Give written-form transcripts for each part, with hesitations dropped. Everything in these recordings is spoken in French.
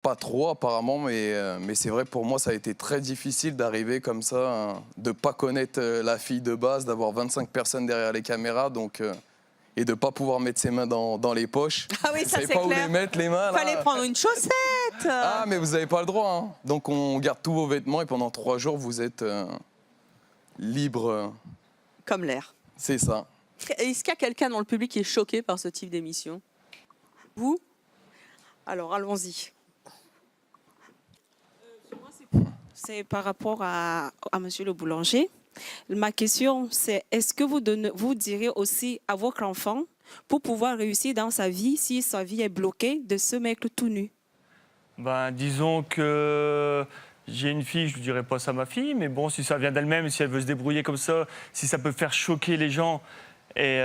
Pas trop apparemment, mais c'est vrai pour moi ça a été très difficile d'arriver comme ça, hein, de pas connaître la fille de base, d'avoir 25 personnes derrière les caméras, donc et de pas pouvoir mettre ses mains dans les poches. Ah oui, Vous ça savez c'est pas où clair. les mettre les mains. Fallait Là. prendre une chaussette. Ah mais vous avez pas le droit, hein. Donc on garde tous vos vêtements et pendant 3 jours vous êtes libre. Comme l'air. C'est ça. Est-ce qu'il y a quelqu'un dans le public qui est choqué par ce type d'émission? Vous? Alors allons-y. C'est par rapport à Monsieur le boulanger. Ma question, c'est est-ce que vous direz aussi à votre enfant, pour pouvoir réussir dans sa vie, si sa vie est bloquée, de se mettre tout nu? Ben, disons que j'ai une fille, je ne dirais pas ça à ma fille, mais bon, si ça vient d'elle-même, si elle veut se débrouiller comme ça, si ça peut faire choquer les gens, et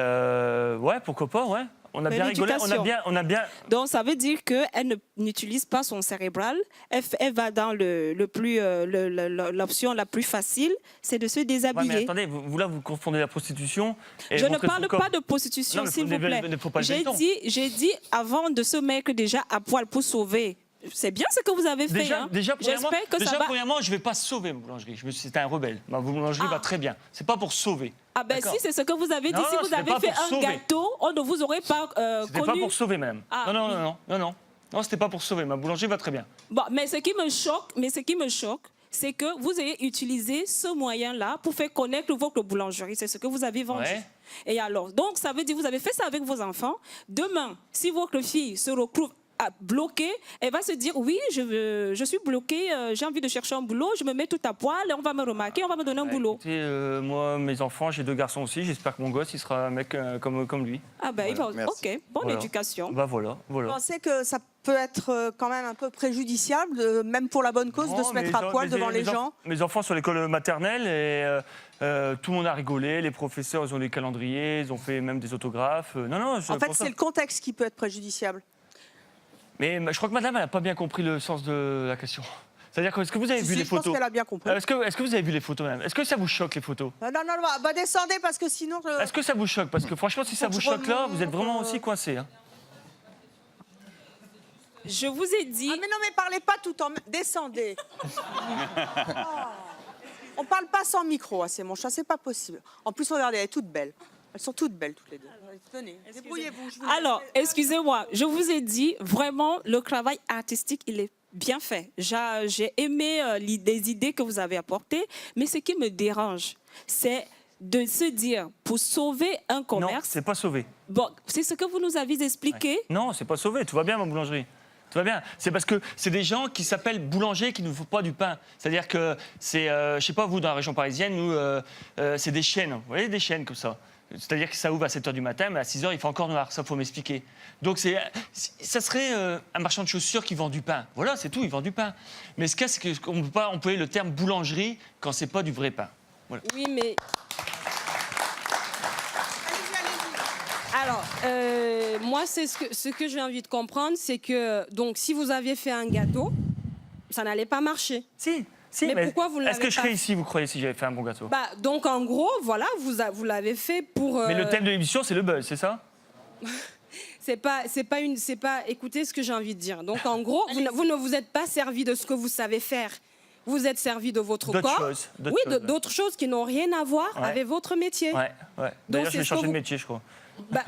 ouais, pourquoi pas, ouais. On a bien rigolé, on a bien... Donc, ça veut dire qu'elle n'utilise pas son cérébral. Elle va dans l'option la plus facile, c'est de se déshabiller. Ouais, mais attendez, vous confondez la prostitution et je ne montrer parle son corps. pas de prostitution, s'il vous plaît. Ne faut pas le J'ai béton. dit avant de se mettre déjà à poil pour sauver. C'est bien ce que vous avez fait. Déjà, J'espère que ça va... premièrement, je ne vais pas sauver ma boulangerie. C'est un rebelle. Ma boulangerie va très bien. C'est pas pour sauver. Ah ben si, c'est ce que vous avez dit. Non, si vous c'était avez pas fait pour un sauver. gâteau, on ne vous aurait pas C'était connu. pas pour sauver, madame. Ah, Non, c'était pas pour sauver. Ma boulangerie va très bien. Bon, mais ce qui me choque, c'est que vous ayez utilisé ce moyen-là pour faire connaître votre boulangerie. C'est ce que vous avez vendu. Ouais. Et alors, donc ça veut dire que vous avez fait ça avec vos enfants. Demain, si votre fille se retrouve bloquée, elle va se dire oui, je suis bloquée, j'ai envie de chercher un boulot, je me mets tout à poil, on va me remarquer, on va me donner un boulot. Écoutez, moi, mes enfants, j'ai 2 garçons aussi. J'espère que mon gosse, il sera un mec comme lui. Ah ben, Voilà, ok, bonne Voilà. éducation. Bah voilà. Vous pensez que ça peut être quand même un peu préjudiciable, même pour la bonne cause, de Non, se mettre à poil devant les gens? Mes enfants sont à l'école maternelle et tout le monde a rigolé. Les professeurs, ils ont des calendriers, ils ont fait même des autographes. Non, En fait, c'est le contexte qui peut être préjudiciable. Mais je crois que madame, elle n'a pas bien compris le sens de la question. C'est-à-dire que, est-ce que vous avez vu les Je pense photos? qu'elle a bien compris. Est-ce que vous avez vu les photos, madame? Est-ce que ça vous choque, les photos? Non, bah descendez parce que sinon... Est-ce que ça vous choque? Parce que franchement, si ça vous choque là, vous êtes vraiment aussi coincé. Hein. Je vous ai dit... Ah mais non, mais parlez pas tout en... Descendez. On parle pas sans micro, c'est mon chat, c'est pas possible. En plus, regardez, elle est toute belle. Elles sont toutes belles, toutes les deux. Tenez, débrouillez-vous. Alors, excusez-moi, je vous ai dit, vraiment, le travail artistique, il est bien fait. J'ai aimé les idées que vous avez apportées, mais ce qui me dérange, c'est de se dire, pour sauver un Non, commerce... c'est pas sauvé. Bon, c'est ce que vous nous avez expliqué. Non, c'est pas sauvé. Tout va bien, ma boulangerie. Tout va bien. C'est parce que c'est des gens qui s'appellent boulangers qui ne font pas du pain. C'est-à-dire que c'est, je sais pas, vous, dans la région parisienne, nous, c'est des chaînes. Vous voyez, des chaînes comme ça. C'est-à-dire que ça ouvre à 7h du matin, mais à 6h, il fait encore noir. Ça, faut m'expliquer. Donc, ça serait un marchand de chaussures qui vend du pain. Voilà, c'est tout, il vend du pain. Mais ce cas, c'est qu'on ne peut pas employer le terme boulangerie quand c'est pas du vrai pain. Voilà. Oui, mais... Alors, moi, c'est ce que j'ai envie de comprendre, c'est que, donc, si vous aviez fait un gâteau, ça n'allait pas marcher. Si, mais pourquoi vous ne l'avez Est-ce que je pas serais ici, vous croyez, si j'avais fait un bon gâteau? Bah, donc, en gros, voilà, vous l'avez fait pour... Mais le thème de l'émission, c'est le buzz, c'est ça? Écoutez ce que j'ai envie de dire. Donc, en gros, vous ne vous êtes pas servi de ce que vous savez faire. Vous êtes servi de votre corps. D'autres choses qui n'ont rien à voir avec votre métier. Ouais. D'ailleurs, je vais changer de métier, je crois. Bah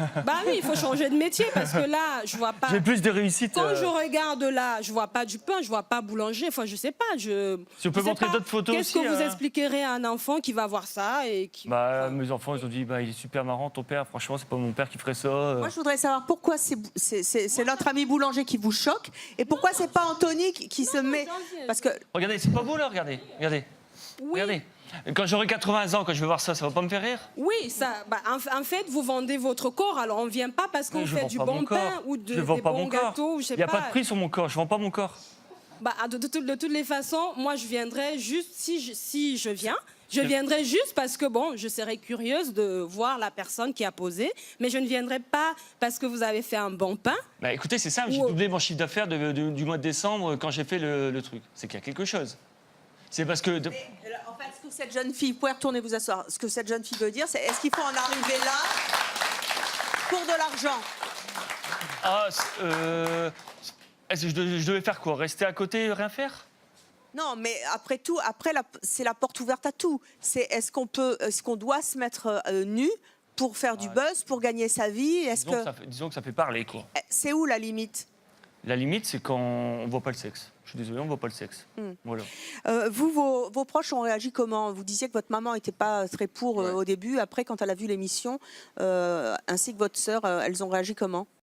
oui, il faut changer de métier parce que là, je vois pas. J'ai plus de réussite. Quand je regarde là, je vois pas du pain, je vois pas boulanger. Enfin, je sais pas. Si on peut montrer d'autres photos aussi. Qu'est-ce que vous expliquerez à un enfant qui va voir ça et qui... Mes enfants, ils ont dit, il est super marrant ton père. Franchement, c'est pas mon père qui ferait ça. Moi, je voudrais savoir pourquoi c'est notre ami boulanger qui vous choque et pourquoi c'est pas Anthony qui se met. Parce que Regardez, c'est pas beau là, regardez. Oui. Regardez. Quand j'aurai 80 ans, quand je vais voir ça, ça va pas me faire rire? Oui, en fait, vous vendez votre corps, alors on vient pas parce qu'on fait du bon pain ou des bons gâteaux, je sais pas. Il n'y a pas de prix sur mon corps, je vends pas mon corps. De toutes les façons, moi je viendrai juste, si je viens, je viendrai juste parce que bon, je serais curieuse de voir la personne qui a posé, mais je ne viendrai pas parce que vous avez fait un bon pain. Écoutez, c'est simple, j'ai doublé mon chiffre d'affaires du mois de décembre quand j'ai fait le truc. C'est qu'il y a quelque chose. C'est parce que... en fait, ce que cette jeune fille, vous pouvez retourner vous asseoir, ce que cette jeune fille veut dire, c'est est-ce qu'il faut en arriver là pour de l'argent? Est-ce que je devais faire quoi? Rester à côté, rien faire? Non, mais après tout, c'est la porte ouverte à tout. C'est est-ce qu'on doit se mettre nu pour faire du buzz, pour gagner sa vie? Disons que ça fait parler, quoi. C'est où la limite? La limite, c'est quand on voit pas le sexe. Je suis désolé, on voit pas le sexe. Voilà. Vous, vos proches ont réagi comment? Vous disiez que votre maman n'était pas très pour Ouais. au début. Après, quand elle a vu l'émission, ainsi que votre sœur, elles ont réagi comment?